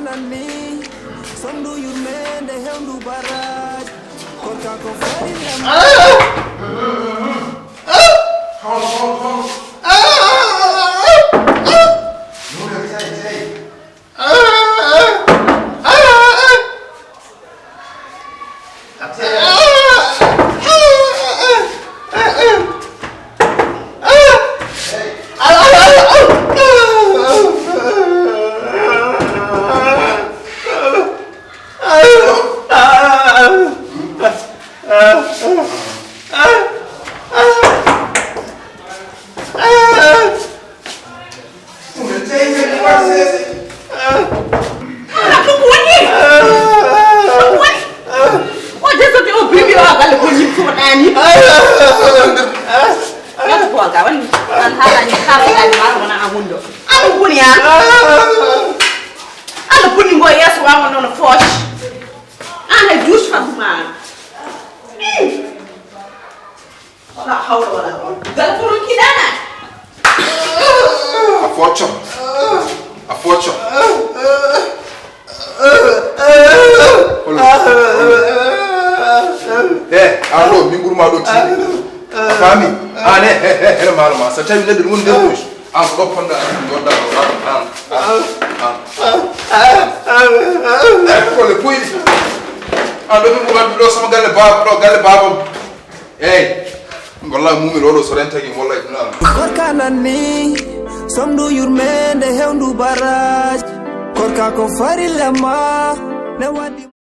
nani, some do you man the hell do barrage. Koorka ko fari Koorka nani, some do you man the hell do barrage. Koorka ko fari lama.